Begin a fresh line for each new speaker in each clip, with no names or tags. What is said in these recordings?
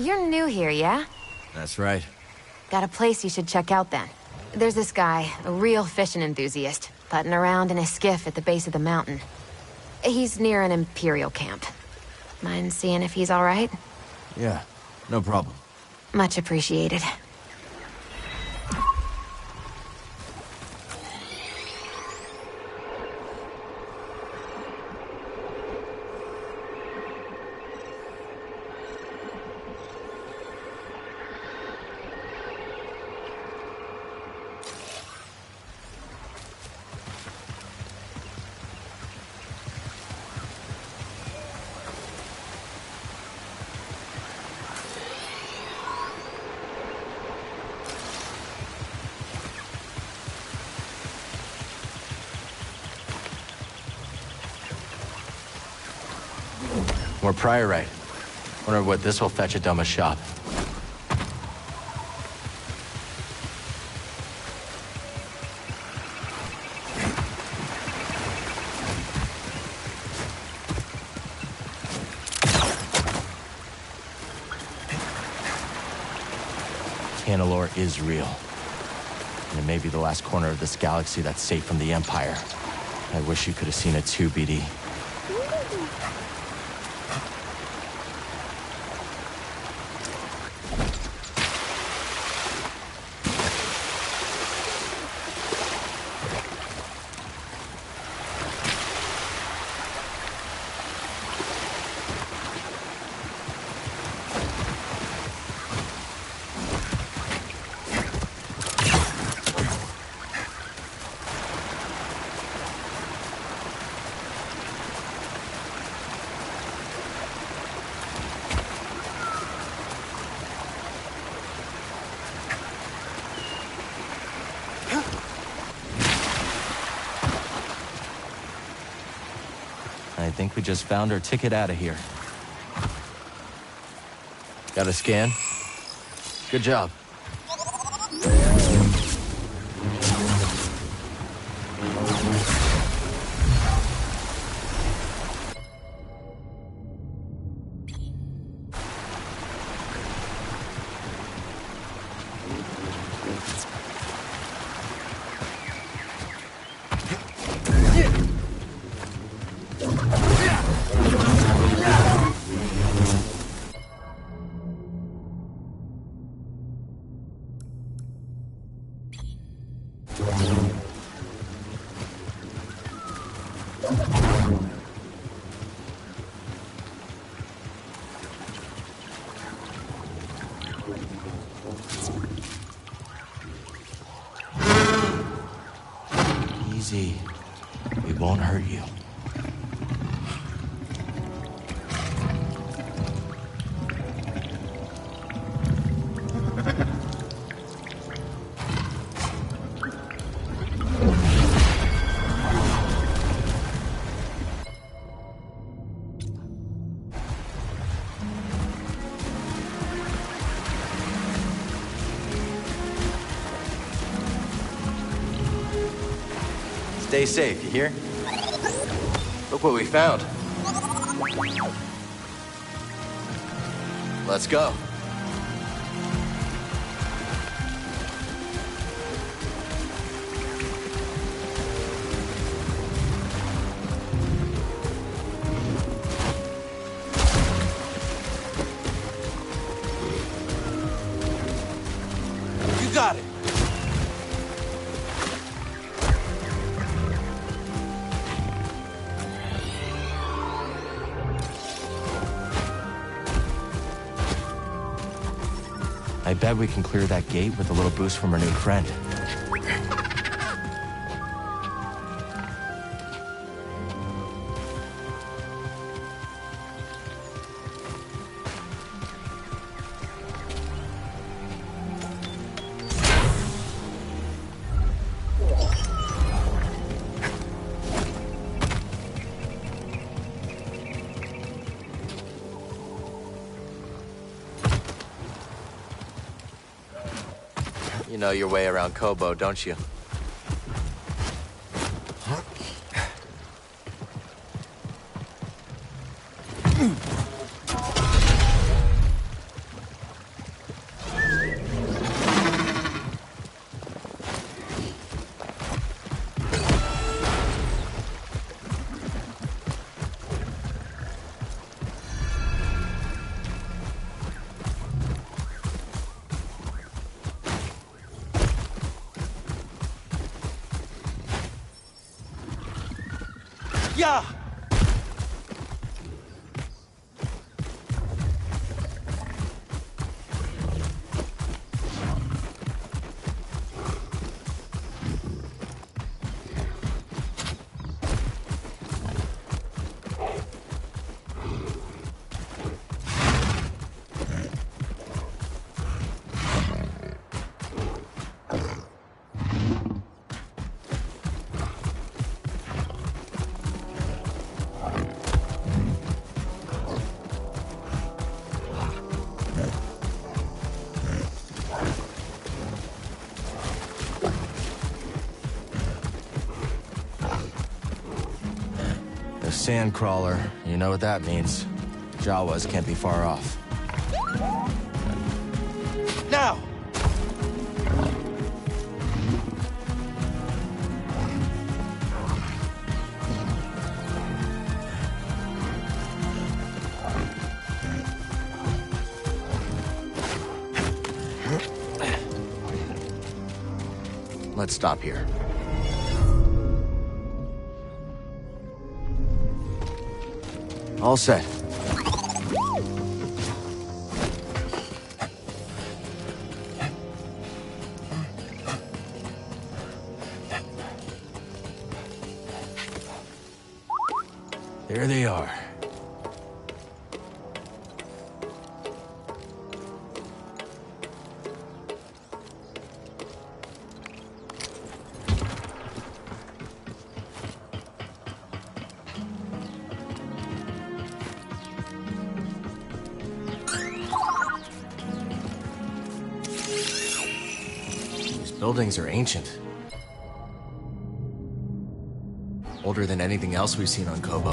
You're new here, yeah?
That's right.
Got a place you should check out then. There's this guy, a real fishing enthusiast, putting around in a skiff at the base of the mountain. He's near an Imperial camp. Mind seeing if he's all right?
Yeah, no problem.
Much appreciated.
More priorite. Wonder what this will fetch at Duma's shop. Canalore is real. And it may be the last corner of this galaxy that's safe from the Empire. I wish you could have seen it too, BD. I think we just found our ticket out of here. Got a scan? Good job. Easy. We won't hurt you. Stay safe, you hear? Look what we found. Let's go. You got it. I bet we can clear that gate with a little boost from our new friend. You know your way around Kobo, don't you? Yeah! Sandcrawler, you know what that means. Jawas can't be far off. Now! Let's stop here. All set. There they are. Buildings are ancient. Older than anything else we've seen on Kobo.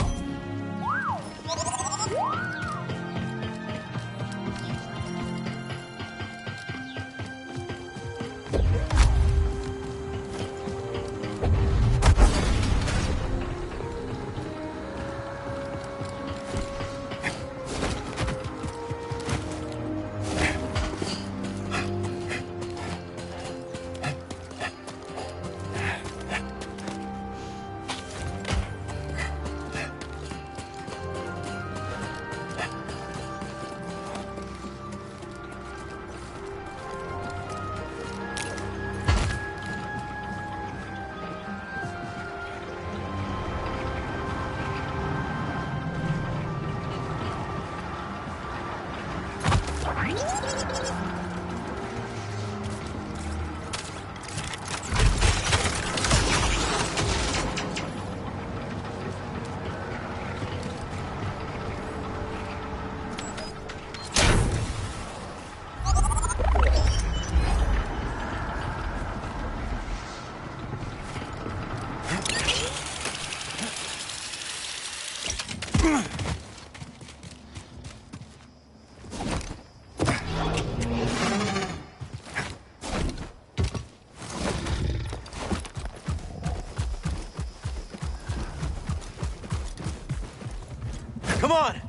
Come on!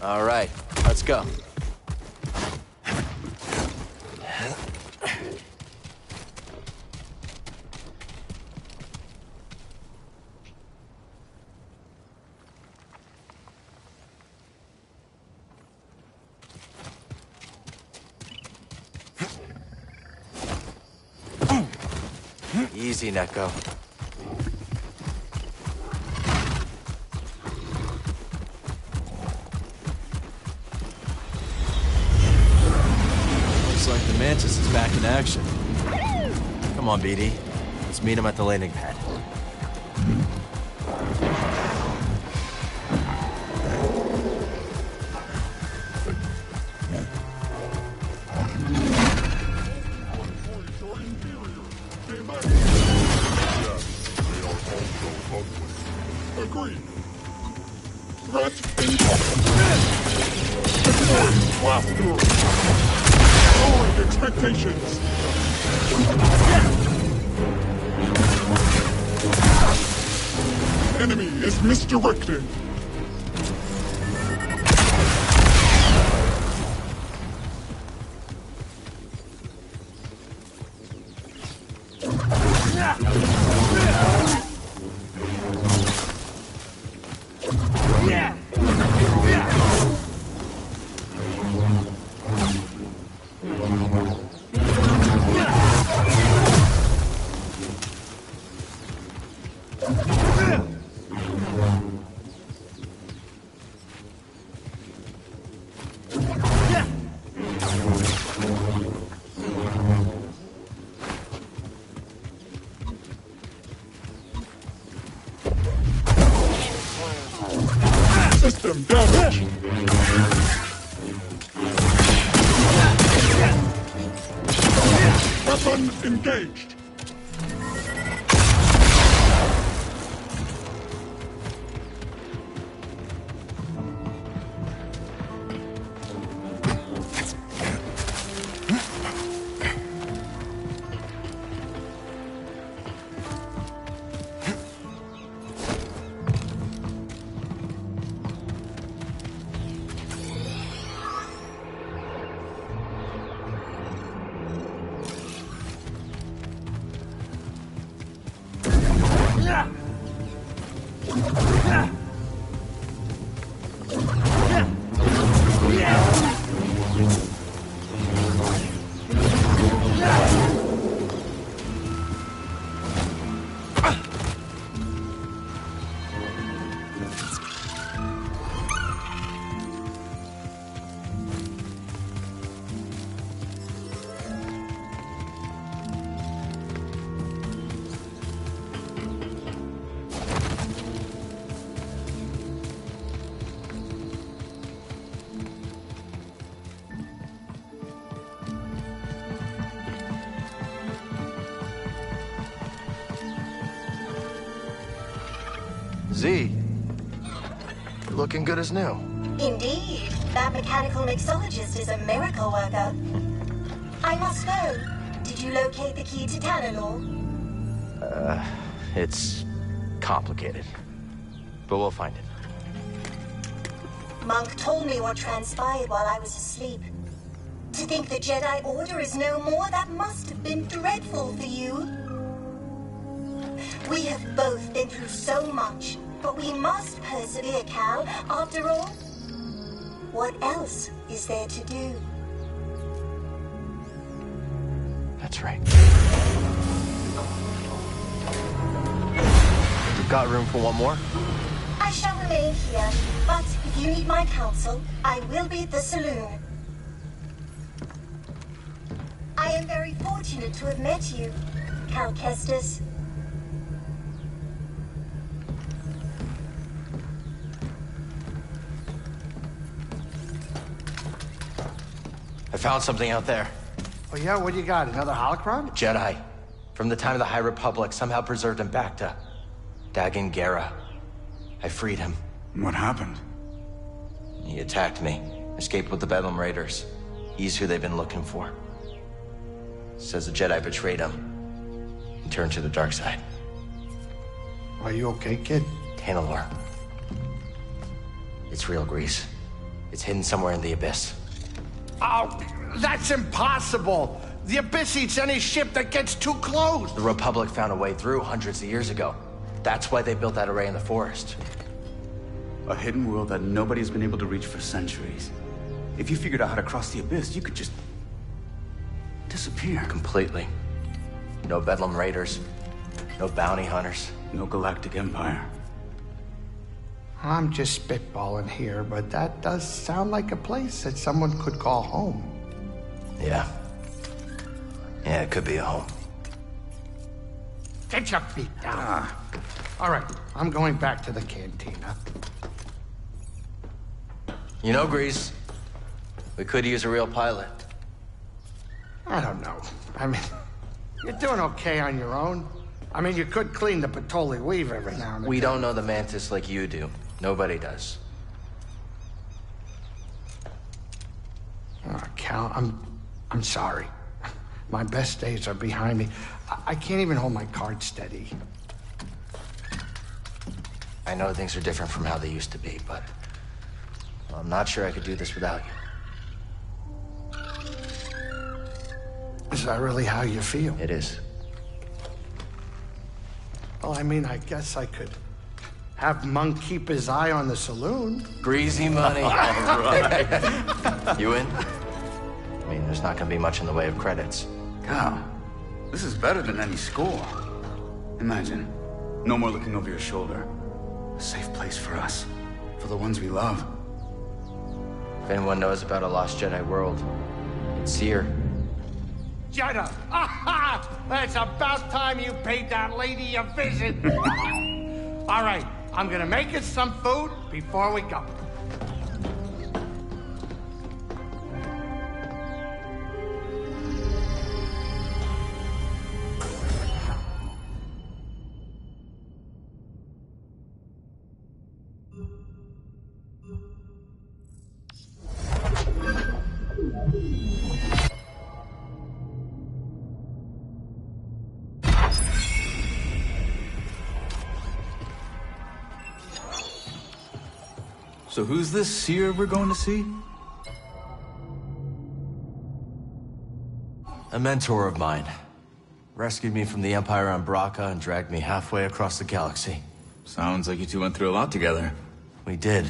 All right, let's go. Easy, Neko. Mantis is back in action. Come on, BD. Let's meet him at the landing pad.
Agreed. Threat incoming. Blast through. Lowering expectations. Enemy is misdirected. System damage. Weapon engaged.
Z, you're looking good as new.
Indeed, that mechanical mixologist is a miracle worker. I must know, did you locate the key to Tanalor?
It's complicated, but we'll find it.
Monk told me what transpired while I was asleep. To think the Jedi Order is no more, that must have been dreadful for you. We have both been through so much, but we must persevere, Cal. After all, what else is there to do?
That's right. We've got room for one more?
I shall remain here, but if you need my counsel, I will be at the saloon. I am very fortunate to have met you, Cal Kestis.
I found something out there.
Oh yeah, what do you got? Another holocron?
Jedi. From the time of the High Republic, somehow preserved in Bacta. Dagan Gera. I freed him.
What happened?
He attacked me. Escaped with the Bedlam Raiders. He's who they've been looking for. Says the Jedi betrayed him. And turned to the dark side.
Are you okay, kid?
Tanalor. It's real, Grease. It's hidden somewhere in the Abyss.
Oh, that's impossible! The Abyss eats any ship that gets too close!
The Republic found a way through hundreds of years ago. That's why they built that array in the forest.
A hidden world that nobody's been able to reach for centuries. If you figured out how to cross the Abyss, you could just disappear.
Completely. No Bedlam Raiders. No bounty hunters.
No galactic empire.
I'm just spitballing here, but that does sound like a place that someone could call home.
Yeah. Yeah, it could be a home.
Get your feet down. All right, I'm going back to the cantina.
You know, Grease, we could use a real pilot.
I don't know. I mean, you're doing okay on your own. I mean, you could clean the Patoli weave every now and then.
We don't know the Mantis like you do. Nobody does.
Oh, Cal, I'm sorry. My best days are behind me. I can't even hold my card steady.
I know things are different from how they used to be, but I'm not sure I could do this without you.
Is that really how you feel?
It is.
Well, I mean, I guess I could have Monk keep his eye on the saloon.
Greasy money. All right. You in? I mean, there's not gonna be much in the way of credits.
Cal, this is better than any score. Imagine, no more looking over your shoulder. A safe place for us, for the ones we love.
If anyone knows about a lost Jedi world, it's here.
Jedi! Aha! It's about time you paid that lady a visit. All right, I'm gonna make us some food before we go.
So who's this seer we're going to see?
A mentor of mine. Rescued me from the Empire on Braca and dragged me halfway across the galaxy.
Sounds like you two went through a lot together.
We did.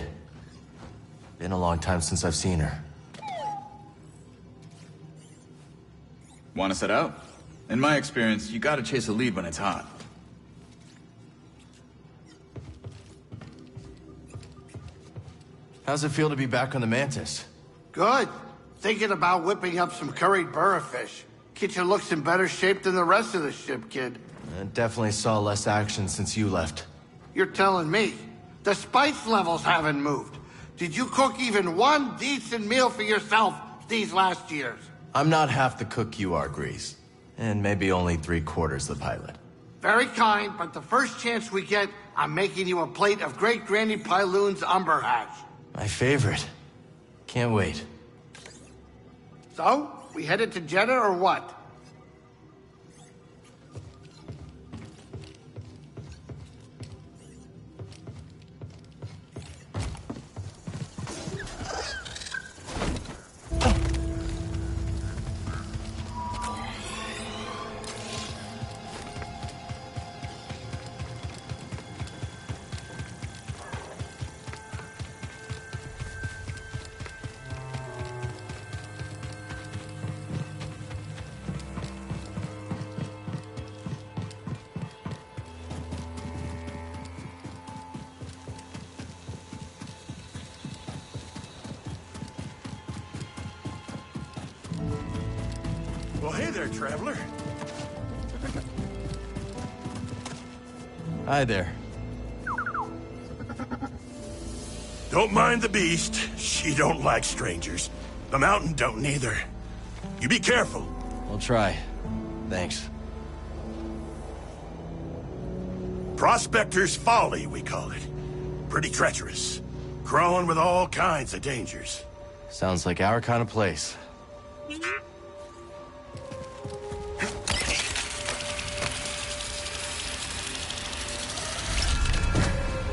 Been a long time since I've seen her.
Want to set out? In my experience, you gotta chase a lead when it's hot.
How's it feel to be back on the Mantis?
Good. Thinking about whipping up some curried burrafish. Kitchen looks in better shape than the rest of the ship, kid.
I definitely saw less action since you left.
You're telling me. The spice levels haven't moved. Did you cook even one decent meal for yourself these last years?
I'm not half the cook you are, Grease. And maybe only 3/4 the pilot.
Very kind, but the first chance we get, I'm making you a plate of Great Granny Pyloon's umber hash.
My favorite. Can't wait.
So, we headed to Jeddah or what?
Well, hey there, traveler.
Hi there.
Don't mind the beast. She don't like strangers. The mountain don't neither. You be careful.
I'll try. Thanks.
Prospector's Folly, we call it. Pretty treacherous. Crawling with all kinds of dangers.
Sounds like our kind of place.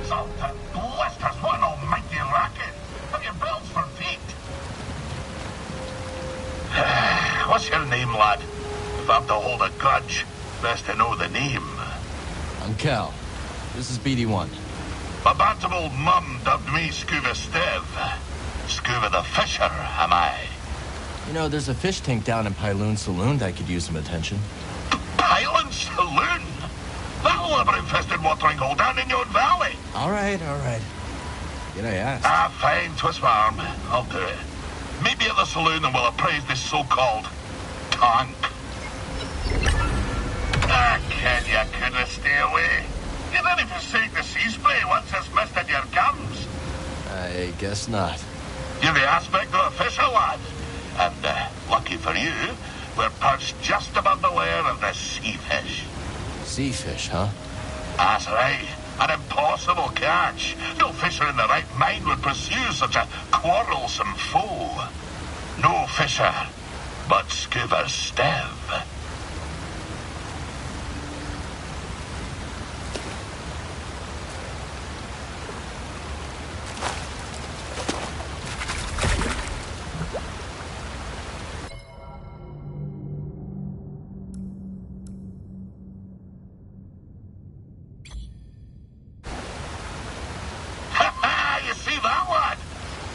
Sultan blisters, what an almighty racket! Have your belts for feet? What's your name, lad? If I'm to hold a grudge, best to know the name.
I'm Cal. This is BD1.
My bantam old mum dubbed me Scuba Stev. Scuba the Fisher, am I?
You know, there's a fish tank down in Pyloon Saloon that could use some attention.
Pylon Saloon? That'll have an infested watering hole down in your valley.
All right, all right. Did I ask?
Ah, fine, twist my arm. I'll do it. Meet me at the saloon and we'll appraise this so-called tank. Ah, Ken, you couldn't stay away. You're ready for sink the sea spray once it's misted your gums.
I guess not.
You're the aspect of a fisher, lad. And, lucky for you, we're perched just above the lair of the sea fish.
Sea fish, huh?
That's right. An impossible catch. No fisher in the right mind would pursue such a quarrelsome foe. No fisher, but Scuba Stev.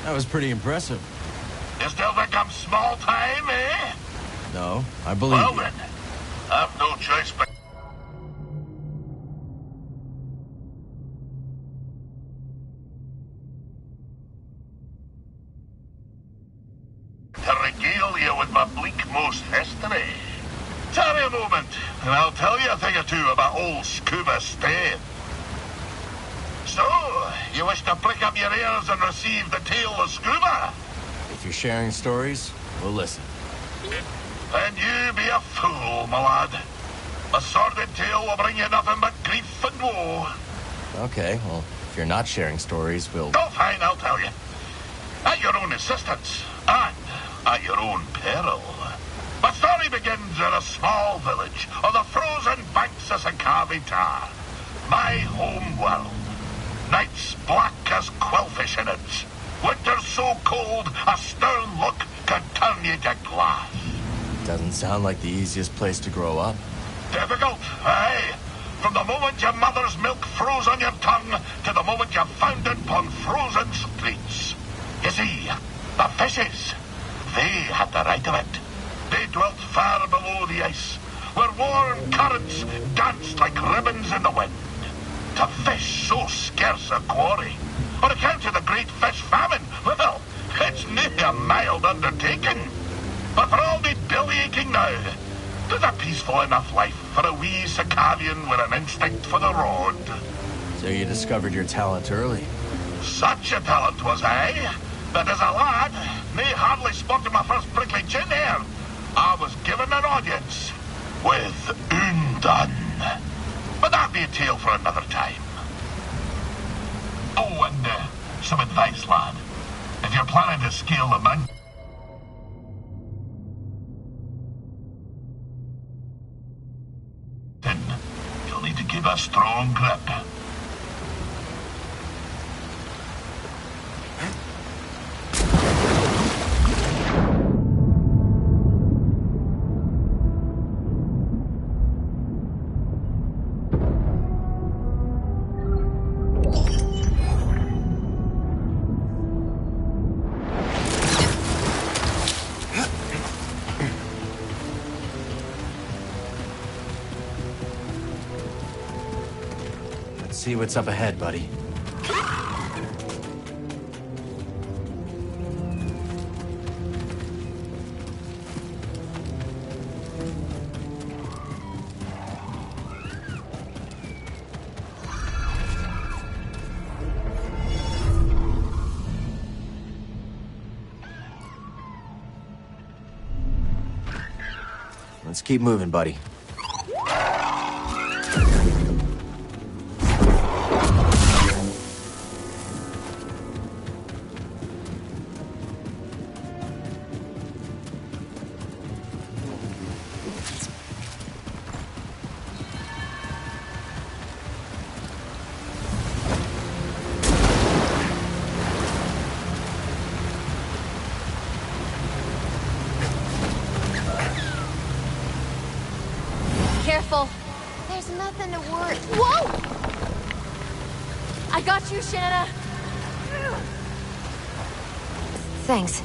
That was pretty impressive.
You still think I'm small time, eh?
No, I believe
Well
you.
then, I've no choice but... to regale you with my bleak-most history. Tarry a moment, and I'll tell you a thing or two about old Scuba Stev. So, you wish to prick up your ears and receive the tale of Scuba?
If you're sharing stories, we'll listen.
Then you be a fool, my lad. A sordid tale will bring you nothing but grief and woe.
Okay, well, if you're not sharing stories, we'll...
Oh, fine, I'll tell you. At your own insistence, and at your own peril. My story begins in a small village on the frozen banks of St. Tar, my home world. Nights black as quillfish in it. Winter's so cold, a stern look can turn you to glass.
Doesn't sound like the easiest place to grow up.
Difficult, aye. From the moment your mother's milk froze on your tongue to the moment you found it upon frozen streets. You see, the fishes, they had the right of it. They dwelt far below the ice, where warm currents danced like ribbons in the wind. To fish so scarce a quarry, on account of the great fish famine, well, it's nae a mild undertaking. But for all me belly-aching now, there's a peaceful enough life for a wee Sicarian with an instinct for the rod.
So you discovered your talent early.
Such a talent was I, that as a lad, me hardly sported my first prickly chin hair, I was given an audience with Undone. But that'll be a tale for another time. Oh, and some advice, lad. If you're planning to scale the mountain, you'll need to keep a strong grip.
See what's up ahead, buddy. Let's keep moving, buddy.
Careful. There's nothing to worry. Whoa! I got you, Shanna. Thanks.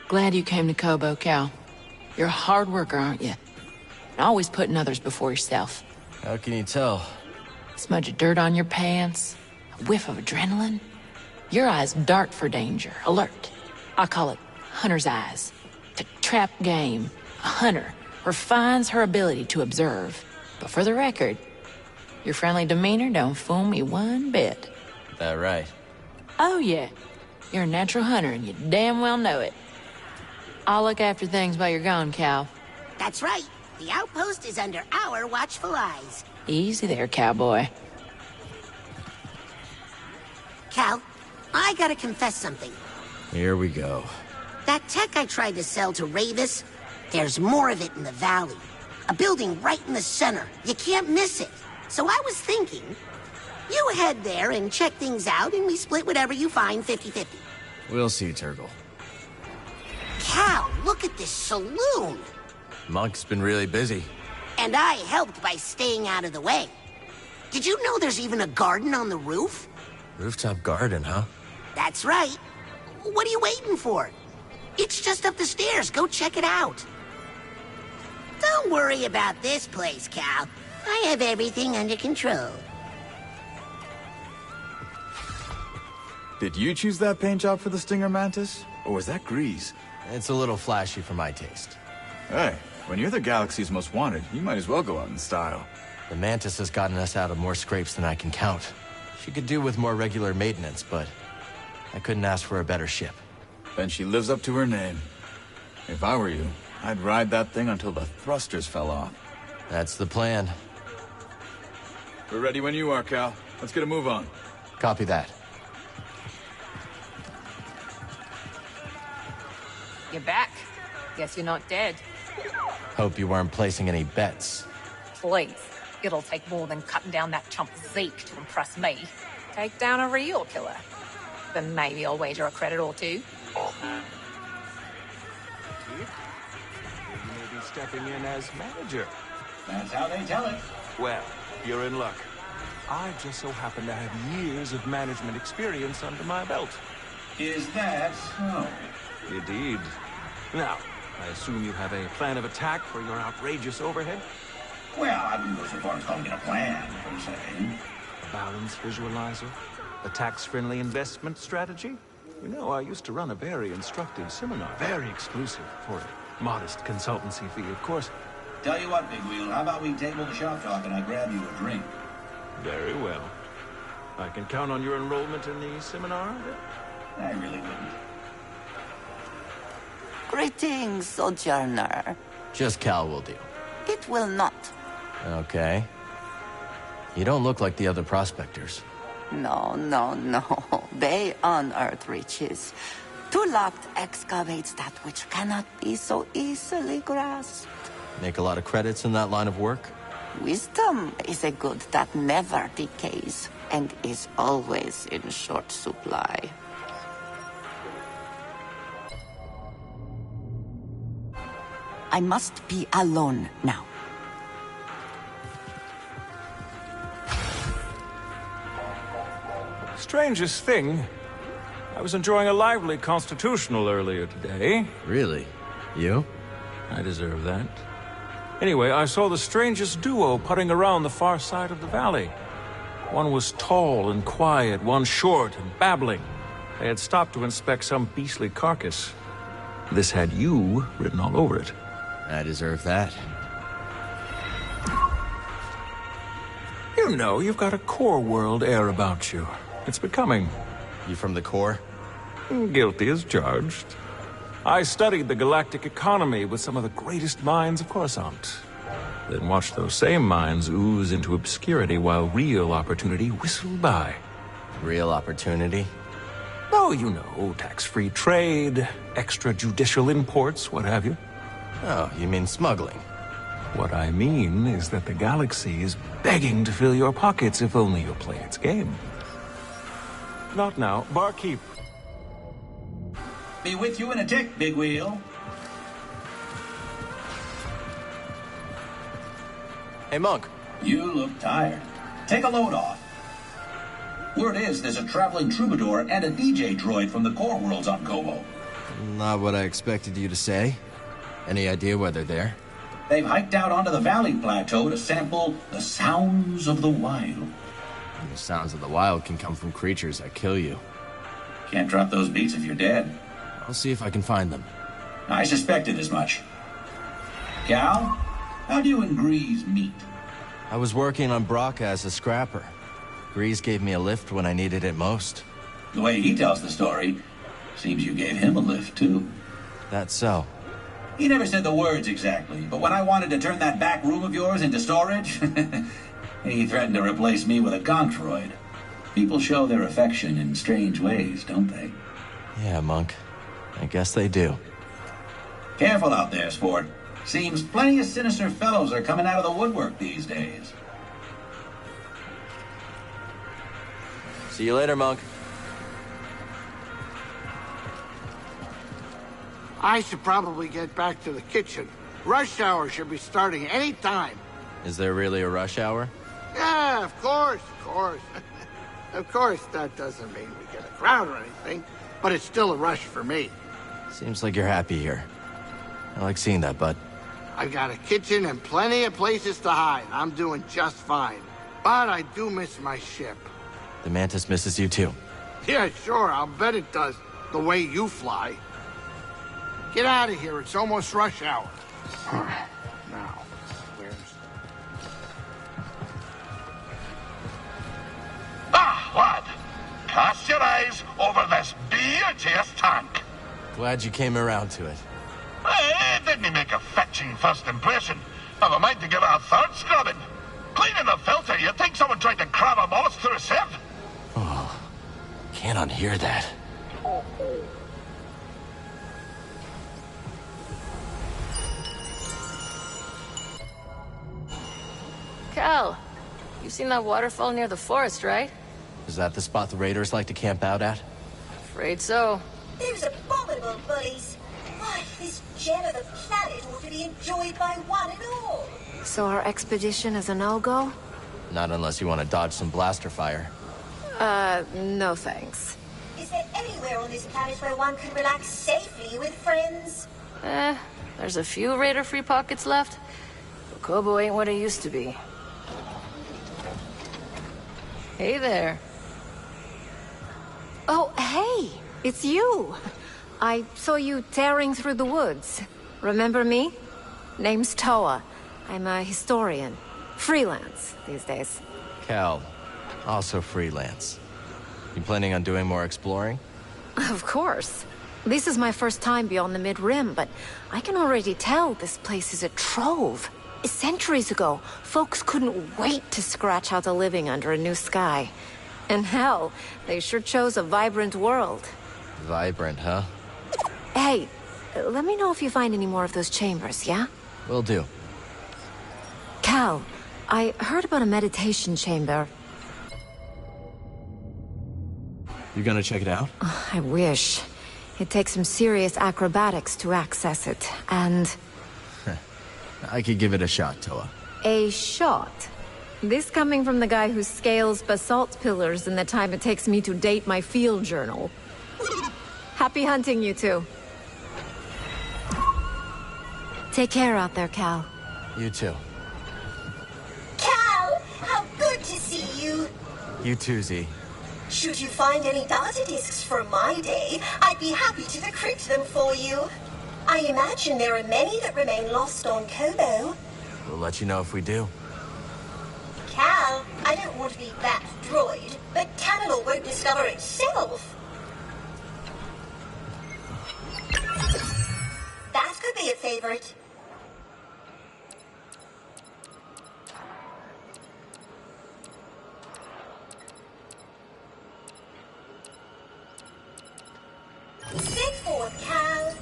Glad you came to Kobo, Cal. You're a hard worker, aren't you? Always putting others before yourself.
How can you tell?
Smudge of dirt on your pants, a whiff of adrenaline. Your eyes dart for danger, alert. I call it hunter's eyes. To trap game, a hunter refines her ability to observe. But for the record, your friendly demeanor don't fool me one bit.
That right?
Oh yeah, you're a natural hunter and you damn well know it. I'll look after things while you're gone, Cal.
That's right. The outpost is under our watchful eyes.
Easy there, cowboy.
Cal, I gotta confess something.
Here we go.
That tech I tried to sell to Ravis, there's more of it in the valley. A building right in the center. You can't miss it. So I was thinking, you head there and check things out, and we split whatever you find 50-50.
We'll see, Turgle.
Cal, look at this saloon.
Monk's been really busy.
And I helped by staying out of the way. Did you know there's even a garden on the roof?
Rooftop garden, huh?
That's right. What are you waiting for? It's just up the stairs. Go check it out. Don't worry about this place, Cal. I have everything under control.
Did you choose that paint job for the Stinger Mantis? Or was that Grease?
It's a little flashy for my taste.
Hey, when you're the galaxy's most wanted, you might as well go out in style.
The Mantis has gotten us out of more scrapes than I can count. She could do with more regular maintenance, but I couldn't ask for a better ship.
Then she lives up to her name. If I were you, I'd ride that thing until the thrusters fell off.
That's the plan.
We're ready when you are, Cal. Let's get a move on.
Copy that.
You're back. Guess you're not dead.
Hope you weren't placing any bets.
Please. It'll take more than cutting down that chump Zeke to impress me. Take down a real killer. Then maybe I'll wager a credit or two.
You may be stepping in as manager.
That's how they tell it.
Well, you're in luck. I just so happen to have years of management experience under my belt.
Is that so?
Indeed. Now, I assume you have a plan of attack for your outrageous overhead?
Well, I wouldn't go so far as calling it a plan, per se.
A balance visualizer? A tax-friendly investment strategy? You know, I used to run a very instructive seminar, very exclusive, for a modest consultancy fee, of course.
Tell you what, Big Wheel, how about we table the shop talk and I grab you a drink?
Very well. I can count on your enrollment in the seminar?
I really wouldn't.
Greetings, Sojourner.
Just Cal will do.
It will not.
Okay. You don't look like the other prospectors.
No. They unearth riches. To locked excavates that which cannot be so easily grasped.
Make a lot of credits in that line of work?
Wisdom is a good that never decays and is always in short supply. I must be alone now.
Strangest thing. I was enjoying a lively constitutional earlier today.
Really? You?
I deserve that. Anyway, I saw the strangest duo putting around the far side of the valley. One was tall and quiet, one short and babbling. They had stopped to inspect some beastly carcass. This had you written all over it.
I deserve that.
You know, you've got a core world air about you. It's becoming.
You from the core?
Guilty as charged. I studied the galactic economy with some of the greatest minds of Coruscant. Then watched those same minds ooze into obscurity while real opportunity whistled by.
Real opportunity?
Oh, you know, tax-free trade, extrajudicial imports, what have you.
Oh, you mean smuggling?
What I mean is that the galaxy is begging to fill your pockets if only you'll play its game. Not now. Barkeep.
Be with you in a tick, Big Wheel.
Hey, Monk.
You look tired. Take a load off. Word is there's a traveling troubadour and a DJ droid from the core worlds on Gobo.
Not what I expected you to say. Any idea where they're there?
They've hiked out onto the valley plateau to sample the sounds of the wild.
The sounds of the wild can come from creatures that kill you.
Can't drop those beats if you're dead.
I'll see if I can find them.
I suspected as much. Cal, how'd you and Grease meet?
I was working on Braca as a scrapper. Grease gave me a lift when I needed it most.
The way he tells the story, seems you gave him a lift, too.
That's so.
He never said the words exactly, but when I wanted to turn that back room of yours into storage, he threatened to replace me with a gonk-droid. People show their affection in strange ways, don't they?
Yeah, Monk. I guess they do.
Careful out there, sport. Seems plenty of sinister fellows are coming out of the woodwork these days.
See you later, Monk.
I should probably get back to the kitchen. Rush hour should be starting any time.
Is there really a rush hour?
Yeah, of course. Of course, that doesn't mean we get a crowd or anything, but it's still a rush for me.
Seems like you're happy here. I like seeing that, bud.
I've got a kitchen and plenty of places to hide. I'm doing just fine. But I do miss my ship.
The Mantis misses you too.
Yeah, sure, I'll bet it does, the way you fly. Get out of here, it's almost rush hour. Now, where's...
Ah, lad! Cast your eyes over this beauteous tank.
Glad you came around to it.
It didn't make a fetching first impression. Never mind to give it a third scrubbing. Cleaning the filter, you'd think someone tried to cram a moss through a sieve.
Oh, can't unhear that.
Cal, you've seen that waterfall near the forest, right?
Is that the spot the raiders like to camp out at?
Afraid so.
Those abominable bullies. Why, this gem of the planet ought to be enjoyed by one and all.
So our expedition is a no-go?
Not unless you want to dodge some blaster fire.
No thanks.
Is there anywhere on this planet where one can relax safely with friends?
There's a few raider-free pockets left. But Kobo ain't what it used to be. Hey there.
Oh, hey! It's you! I saw you tearing through the woods. Remember me? Name's Toa. I'm a historian. Freelance these days.
Cal, also freelance. You planning on doing more exploring?
Of course. This is my first time beyond the Mid-Rim, but I can already tell this place is a trove. Centuries ago, folks couldn't wait to scratch out a living under a new sky. And hell, they sure chose a vibrant world.
Vibrant, huh?
Hey, let me know if you find any more of those chambers, yeah?
Will do.
Cal, I heard about a meditation chamber.
You gonna check it out?
I wish. It takes some serious acrobatics to access it, and...
I could give it a shot, Toa.
A shot? This coming from the guy who scales basalt pillars in the time it takes me to date my field journal. Happy hunting, you two. Take care out there, Cal.
You too.
Cal, how good to see you.
You too, Z.
Should you find any data discs from my day, I'd be happy to decrypt them for you. I imagine there are many that remain lost on Kobo.
We'll let you know if we do.
Cal, I don't want to be that droid, but Tanalor won't discover itself. That could be a favorite. Step forward, Cal.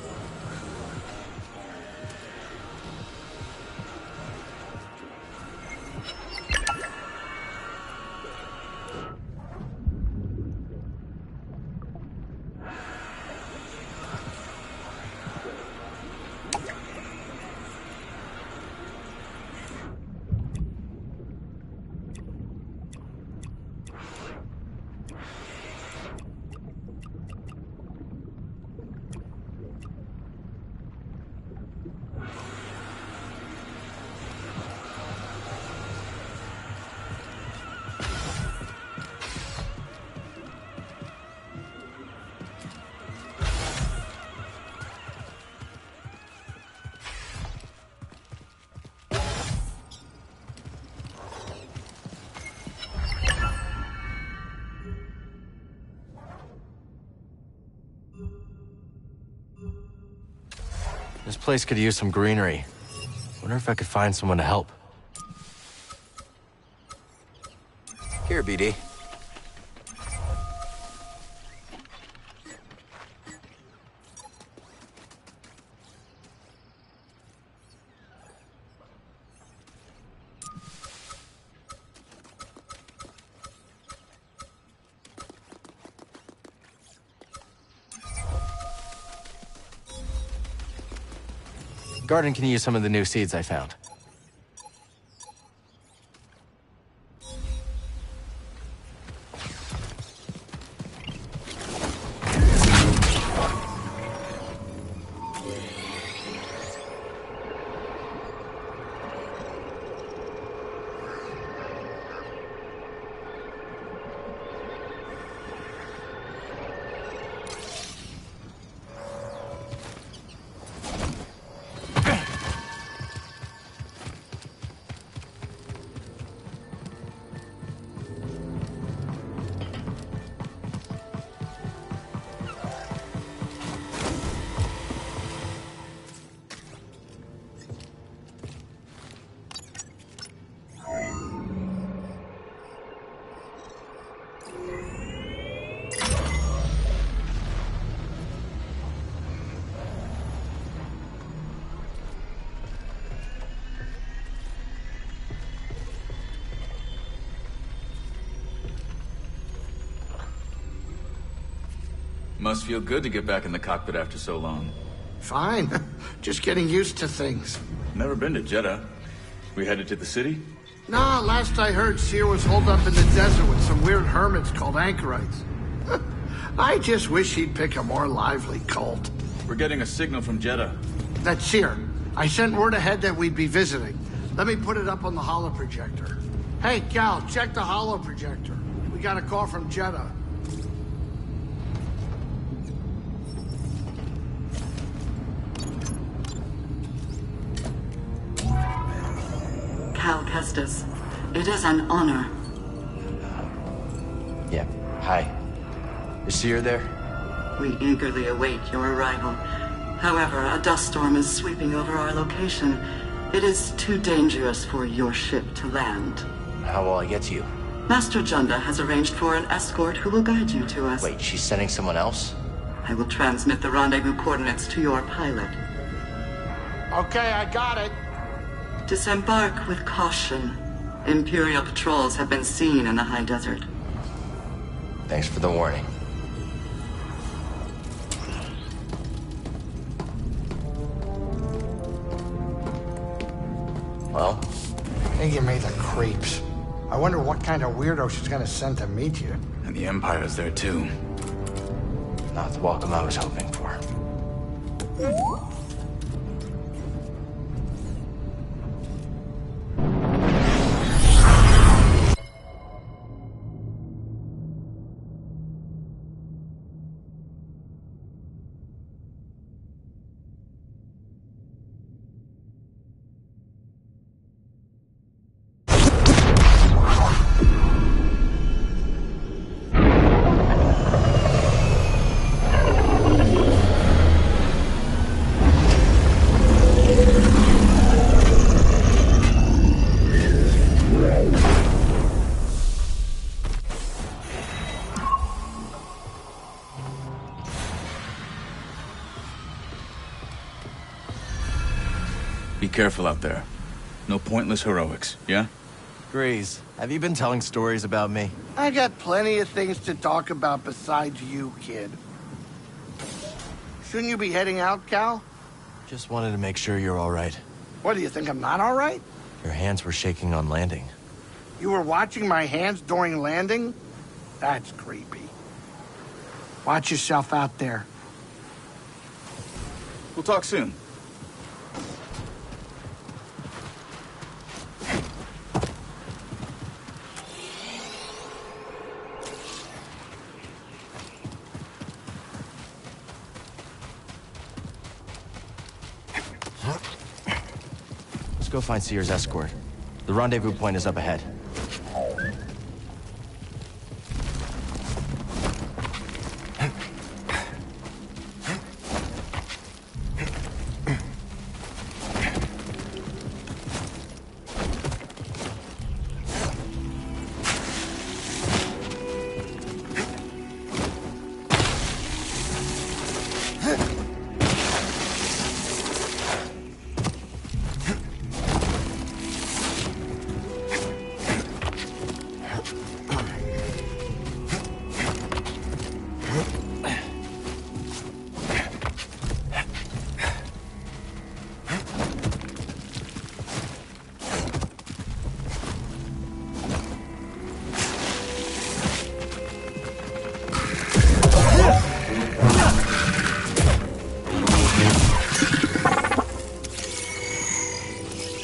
This place could use some greenery. Wonder if I could find someone to help. Here, BD. Garden can use some of the new seeds I found.
Must feel good to get back in the cockpit after so long.
Fine. Just getting used to things.
Never been to Jeddah. We headed to the city?
Nah, last I heard, Seer was holed up in the desert with some weird hermits called anchorites. I just wish he'd pick a more lively cult.
We're getting a signal from Jeddah.
That's Seer. I sent word ahead that we'd be visiting. Let me put it up on the holo projector. Hey, Cal, check the holo projector. We got a call from Jeddah.
Cal Kestis, it is an honor.
Yeah, hi. Is Seer there?
We eagerly await your arrival. However, a dust storm is sweeping over our location. It is too dangerous for your ship to land.
How will I get to you?
Master Junda has arranged for an escort who will guide you to us.
Wait, she's sending someone else?
I will transmit the rendezvous coordinates to your pilot.
Okay, I got it.
Disembark with caution. Imperial patrols have been seen in the high desert.
Thanks for the warning. Well?
They give me the creeps. I wonder what kind of weirdo she's gonna send to meet you.
And the Empire's there too.
Not the welcome I was hoping for.
Be careful out there. No pointless heroics, yeah?
Grease, have you been telling stories about me?
I got plenty of things to talk about besides you, kid. Shouldn't you be heading out, Cal?
Just wanted to make sure you're all right.
What, do you think I'm not all right?
Your hands were shaking on landing.
You were watching my hands during landing? That's creepy. Watch yourself out there.
We'll talk soon.
Let's go find Seer's escort. The rendezvous point is up ahead.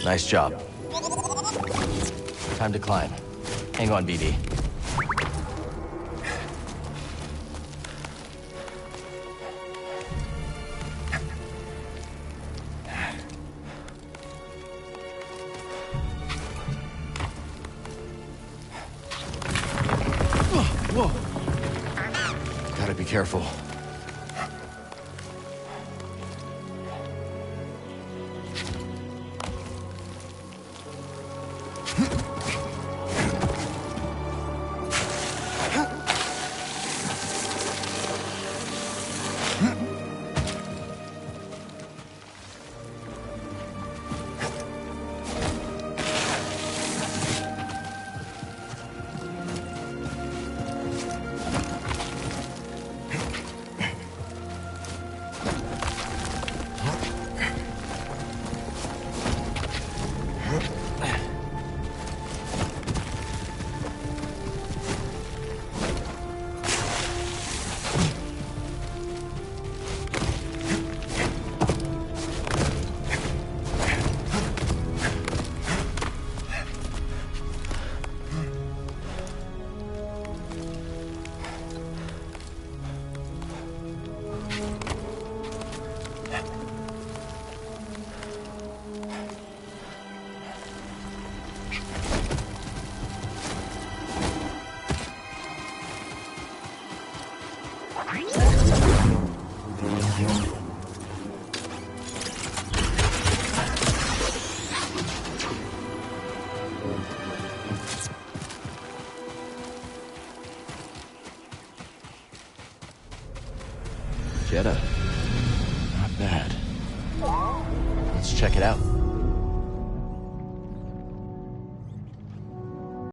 Nice job. Time to climb. Hang on, BD. Whoa! Gotta be careful. Jetta. Not bad. Let's check it out.